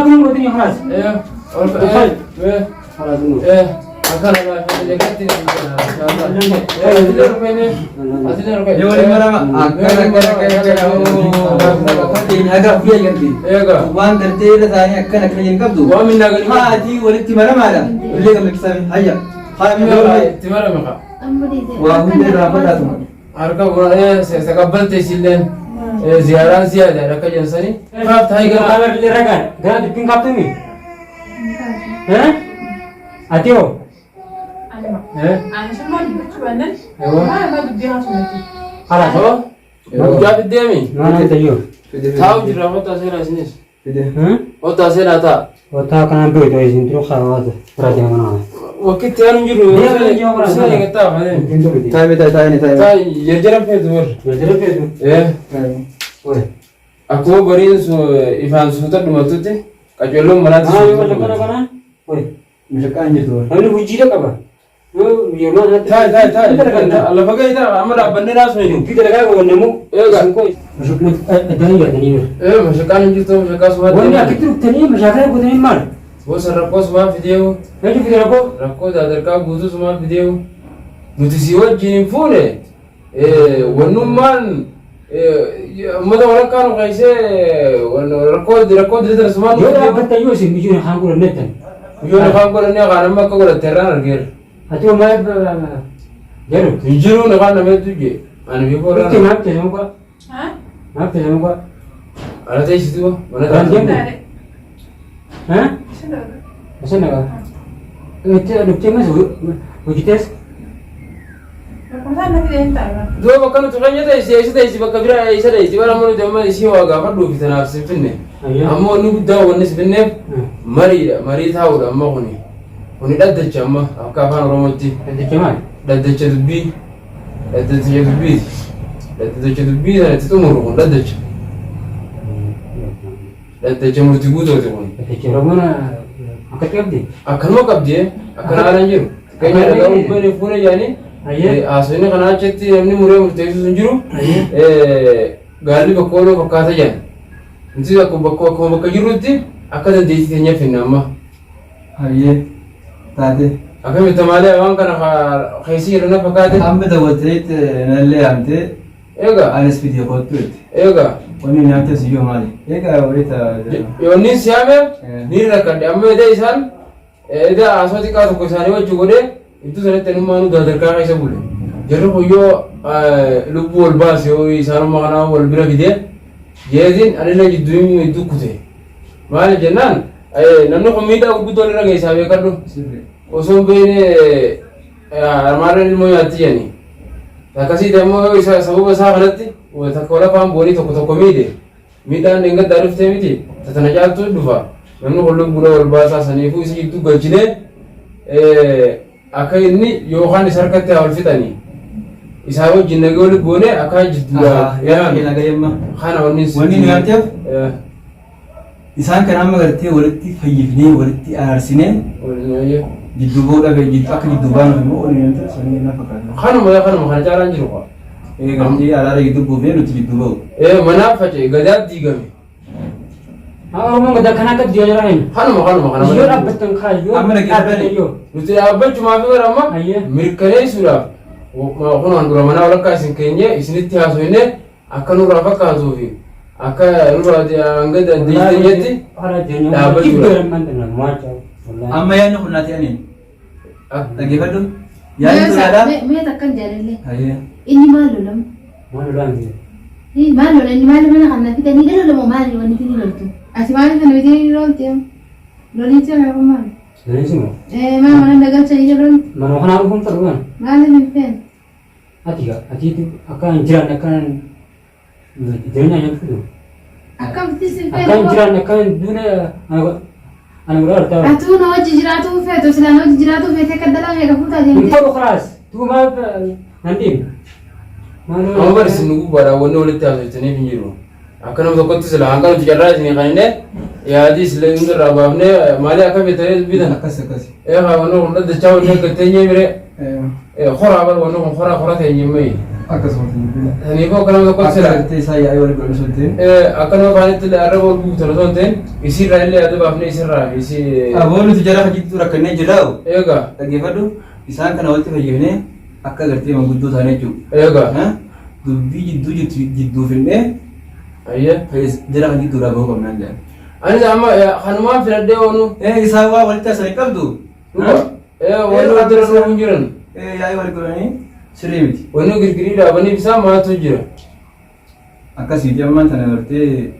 كلهم ودني خلاص ايه خلاص نو أكان الله يحفظك كتير إن شاء الله أتدرب فيني أتدرب فيني يوم مرة أكان هذا فيه ينتي وان ترتيل ثاني أكان كلين كبدو ومن نقول هذه ولدت مرة ماذا اللي قبل كسامي هيا هاي من تمر مخا وهم درابة أركب وراء سكبلت سيلين زيارة زيادة ركّ جنساني خافت هاي كلام خبر اللي رجع ده تبين كابتني ها أتيو أنا شو ما بدي بندن أيوة ما بدي هاشمتي خلاص هو جاب الدمي ما أنا تيجو تاو جرا هو تاسير أسنيس ها هو تاسير أتا وتا كان بيت ويزين تروح خلاص برادي ما وقت تاني جرو سنة كتاب هذا تايم تايم تا يرجع في دور يجرب يجرب إيه وين aku beri Ivan Suter dua tu teh kajualum mana tu? كنا وين مش كان جدول هل وجيرك كبا يوم Thai Allah pakai itu amar abang ras ni. kita lagi kau nemu Kan? masuk nih tani ya tani Masukkan itu masukkan semua. وانا كتير تاني مش عارف كنت مال Bos rakko semua video. هل في رابو Rakko dah kau butuh semua video. Mutisiwat jenis phone. Wanuman. ماذا ولا كانوا قيسة ركود لتر سمان يلا بتة يوسف بيجون حنقول النتن يجون خامكور إني قانا ما كقول التيران الغير هتيو ما يب جرو يجرون قانا ما تيجي أنا بيقول أنت ما بتسمعوا ها ما بتسمعوا أنا تيجي توا أنا رانجين تيجي ها شنو عشان أقول أنت دكتور ما سوي وجيتس مثلا في انت دوا بكرة تغني تيجي بكبيرة تيجي ولا منو جمال شيء واقع فردو في تنافس فيني أما نبدا ونس فيني مري ثاور أما هني دادج أما أكافان رومتي أنت كمان دادج تبي أنا تتمر دادج مرتبوط وتقول أنت كرامنا أكتر بدي أكن ما كبدي أكن أرانجير كأني أنا أقول بني فونا يعني أيه أصلني كنا أشتي أمني مريم مرتبط سنجرو غالي بقوله بقاطع يعني نسيت أكو بكجرو تي أكاد ديسي تنيا في النامة هاي تادي أكمل تمالي أوان كنا خيسي لنا بقاطع هم بدوتريت نالي أمتى إيجا على فيديو كوتوت إيجا وني نامتى سيجو مالي إيجا وريتا يوني سيامة نير لكن أما إذا إنسان إذا أسمع كاتو كساني وجوده itu sana tenu manu dah terkaya isa boleh. Jadi koyo lupu albas yo isar makna wal bira gede. Jadi ada lagi duim itu kute. Malah jenan nanu komida aku betul lagi isa be kado. Kosong bene amaran ilmu yati yani. Tak kasih demo isa sabu besar nanti. Wah tak kola pam bori toko toko mide. Mida nengat darif temiti. Tatana jatuh dua. Nanu kalau bura albas asani itu isi itu gajine. Akka inni yookaan isa harkatti haa olfitanii isaa wajjin nagee walitti goone akka jiddudha kana wanni nyaatteef isaan kan amma gartee walitti fayyifnee walitti aarsinee jiddu boodha akka jiddu baanuuf immoo wanni nyaatteef sanii na fakkaata kanuma kana caalaan jiru qaba gamtii alaala jiddu buufee nuti jiddu ba'u manaaf faca'e gadaatti diigame أنا قد كنا قد يجرين kanuma يجور أبتن خاج يجور أما لك أبتن nuti dhaabbachuu fi garama mirkaneessuudhaaf kun handura manaa walakkaa isin keenya isinitti haasofne akka nurraa fakkaatuu fi akka nurraa hanga dandeetteetti dhaabbachuudha. amma yaadni kun naati aniin dhaggeeffadhu yaadni turaadhaa mee takkan jaalallee hayyee inni maal lolamu ما نلام maal lola inni maal mana kan nafi tanii dhala lama maali wanni tini loltu ati maali kan wajjin lolte lolitti yaa maal سنسمع ما mana dagal cari jalan ما نحن نعرفهم تروان maali mimpen أتيك أكان جيران أكان جيران yang itu akkam tisi fe أكان جيران أكان دون أنا مرار ترى atu no wajji jiraatu feetu sila no wajji jiraatu feete kaddala meeqa fuutaa أنت deemte خلاص تو ما nanti Amma bari isin nugu bara wanni walitti haasofitanii hin jiru. Akka nama tokkotti sila hanga nuti carraa isinii kanine yaadii sila inni irraa baafne maali akka beektanis bitan. akkas Haa wanni kun dachaa wanni akka teenyee bire horaa bar wanni kun horaa teenyee mayi. akkasuma Saniifoo kana tokko akka sila. gartee isaa yaa'ee wal godhu sulteen Akkanuma kaanitti illee arraba ol guutu osoo hin ta'in isirraa illee adda baafnee isirraa fi isi. abooluti jara hojii rakkannee jiraa'u Eegaa. dhaggeeffadhu isaan kana walitti fayyifnee akka gartee manguddoo taanee jechuudha. Eegaa. Dubbii jidduu finnee Ayyee. jara kan jidduudhaa bahuu qabnaan jedhan. Anis amma kanumaan filadhee oonu. Isaan waa walitti asanii qabdu. Wanni wal dura dhufu hin jiran. Yaa'ii wal godhanii sirrii miti. Wanni girgirii dhaabaniif isaa maaltu jira? Akkasiiti ammaan tana gartee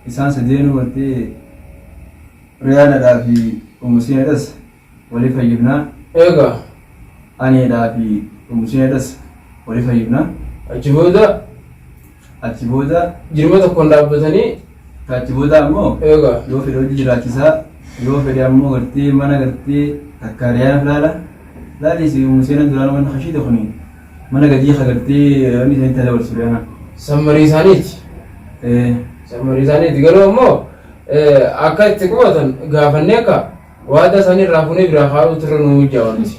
isaan sadeenuu gartee Riyaanadhaa fi Umusiinadhas walii fayyifnaa. Eegaa. Aneedhaa fi Umusiinadhas walii fayyifnaa. Achi booda Achi booda jirma tokkoon dhaabbatanii. achi booda ammoo Eegaa. yoo fedhe hojii jiraachisaa yoo fedhe ammoo gartee mana gartee akka Riyaana filaala laalis Umusiinan duraan mana hashiite kuni mana gadii gartee wanni isaanii tajaajila dabarsu Riyaana. Sammarii isaaniiti. Sammarii isaaniiti garuu ammoo akka itti qubatan gaafannee akka waada isaanii irraa fuunee biraa haadhuutu irra nu hojjaa wanti.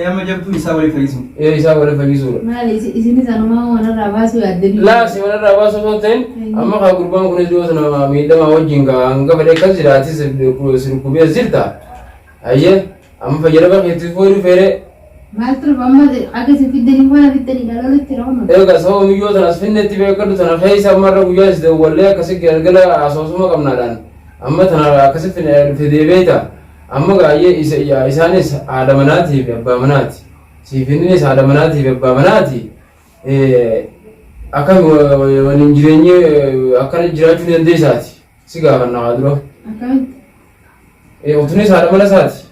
Amma jabduu isaa walii fayyisu. Isaa waliin fayyisuudha. Maali isinis anumaa wanarraa baasuu yaaddanii. Laasi wanarraa baasuu osoo hin ta'in amma kaa gurbaan kunis dhiyoo sana miidhamaa wajjin hanga fedhe akkas jiraatis sirkubee jirta. Ayyee amma fayyadama keetti fooyyuu feeree. Maaltu amma akkasii fiddanii waan fiddanii dhalootti raawwannu. Eegaa sababa miyyoo tanas finnetti beekadhu tana keessa ammarra guyyaa isa wallee akkasii galgala asoosuma qabnaadhaan amma tana akkasii fidee beeta. Amma gaayyee isaanis haadha manaatiif abbaa manaati. Siifinnis haadha manaatiif abbaa manaati. Akka waliin jireenyi akkana jiraachuu ni dandeessaati. Si gaafanna waa dura. Akkamitti? Utunis haadha mana isaati.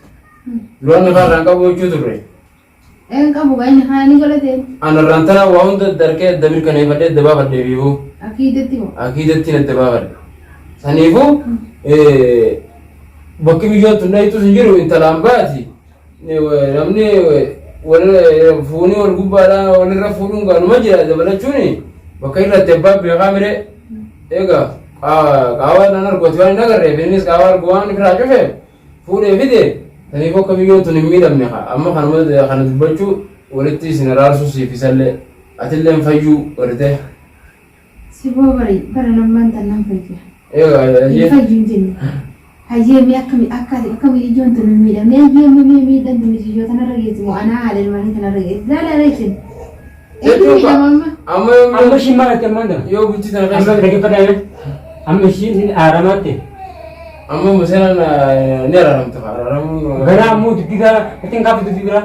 Duraan kaarraan qabu jechuu turre. Qabu baay'ina haanii godhateen. Anarraan tana waa hunda darkee adda mirkaneeffadhee adda baafadhee fiifuu. Akiidatti moo? Akiidattiin adda baafadhe. Saniifuu bakki biyyoon tunnayitus hin jiru intalaan baati. Namni fuunii wal gubbaadhaan walirra fuudhuun gaanuma jira dabalachuuni bakka irratti abbaa beekaa mire. Eegaa qaawwaadhaan argooti waan hin agarreef innis qaawwaa argu waan irraa cufeef fuudhee fide. Saniifuu akka biyyoon tun hin miidhamne amma kana dubbachuu walitti isin araarsuu siif isallee atillee fayyuu warite. Si boo bara nammaan tan nan fayya. Eegaa Hin fayyuu jenne. Hayyeemii akkami ijoon tun hin miidhamne hayyeemii miidhamte miti ijoo tanarra geessi moo anaa haadha ilmaanii tanarra geessi laala reekin. amma ishii maalatti ammaan tana yoo bultii tana amma dhaggeeffadhaa amma ishii araaramaatti amma museenaan ni araaramta araaramuun gara ammoo dubbii gara ittiin kaaftu dubbii bira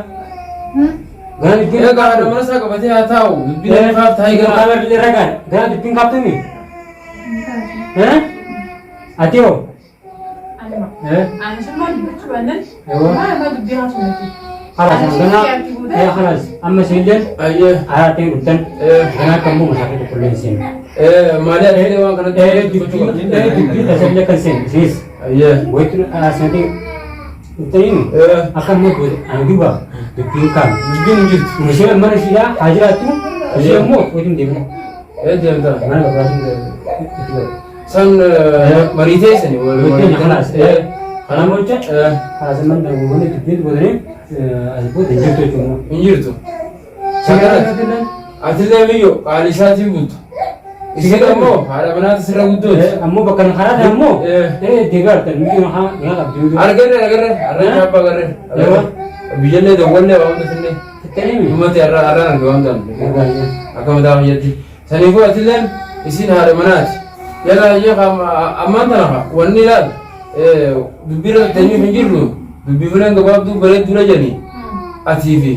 gara dubbii eegaa haadha mana isaa qabatee haa taa'u dubbii lafaaf taa'ee gara kamerli ragaan gara dubbiin kaaftuuni ati hoo Ani semua dibaca banget. Mana dubbi haasumatti. خلاص أنا خلاص أما سيدنا ayyee عارفين قلتن أنا كم مو مسافر كل سين maali adeemee waan kanatti دبي تسلك السين سيس ayyee ويتر أسنتي تين أكم مو بود أنا دوبا دبي كام dubbiin hin jirtu مشي أما نشيلا حاجراتو مشي مو ويتم دبي deemta أنا بقول san marii teessani ويتم خلاص أنا ما قلت خلاص من بقول دبي بدري أسبوع تجيب تجوم hin jirtu سكرت atillee biyyo qaali isaatiin bultu isin ammoo haadha manaati sirra guddooti أمو بكرة خلاص أمو ديجار تنمي معها يلا بدو agarre arra chaappa agarre biyyalee dawwallee waan tafinne تتكلمي ummati arra arga waan tan akka mataa fayyatti saniifuu atilleen isin haadha manaati yala ammaan tana wanni ilaal dubbira teenyuuf hin jirru dubbii fileen gabaabduu bareedduu jedhani atii fi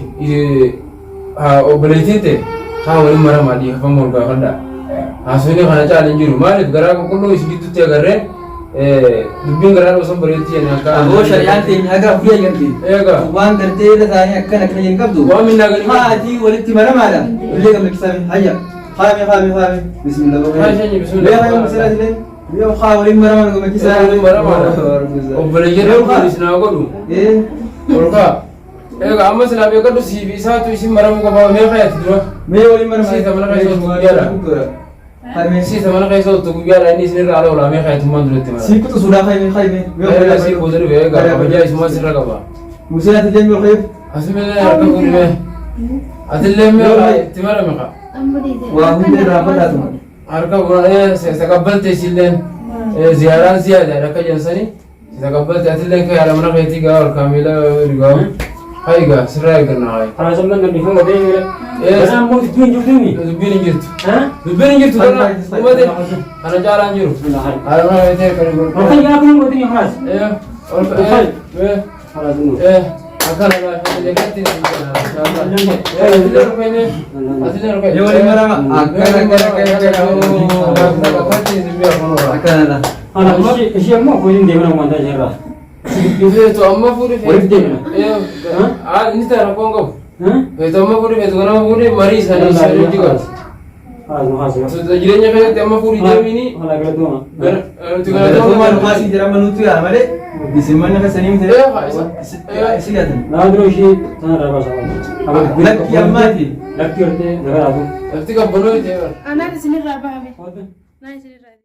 obboleettiin ta'e haa waliin maramaa dhiifafa morgaafadha haasofni kana caala hin jiru maaliif garaa qulqulluu isin gidduutti agarree dubbiin garaa osoo bareetti jedhani akka Aboo shari'aan teenya haga afurii agarti. Eegaa. Waan gartee irra taa'anii akkana hin qabdu. Waan minnaa galii. Haatii walitti maramaadha. Illee gammachiisame. Hayya. Haami. Bismillah. Haa isheenyi bismillah. Bee hayyuu masirraa illee. Yoo haa waliin maramaan gammachiisaa. Waliin maramaadha. Obboleeyyan isin godhu. Olkaa. Eegaa amma silaa beekadhu siifi isaatu isin maramuu qabaa mee fayyatti dura. Mee waliin maramaan. Siita mana keessa otoo guyyaadha. Siita mana keessa otoo guyyaadha inni isin irra ala oolaa mee fayyatummaan duratti mara. Sii kutu suudhaa haymee. Eegaa sii booda dhufe eegaa kabajaa isumaa sirra qaba. Museen ati jeenyu qeef. Asumillee harka gurmee. Atillee mee itti marame kaa. وهم رابطاتهم أركب تقبلت سيلين زيارات زيادة لك جنسني تقبلت أتلين كي على مناخ يتيجا والكاملة رجال هايجا سراي قرنا هاي على زمان اللي فيه ده بس أنا مو تبين جبتني دبين جرت ها دبين جرت أنا جال أنجرو على مناخ يتيجا كريم ما كان يأكل من قدني خلاص إيه خلاص إنه إيه أكل لا اللي كنتي يولي مرة أكل أنا إشي ما كوين ديمنا ما ده جرا itu amma puri ini tak rakong kau itu amma puri itu kan amma puri mari sana sana juga sudah jadinya kayak amma puri jam ini itu kan masih jalan menuju ya mare di semuanya kan senim deh isi ada nah terus sih tanah rabas apa lagi yang mati lagi orangnya negara aku tapi kan benar itu Anak di sini rabah, nah di sini rabah.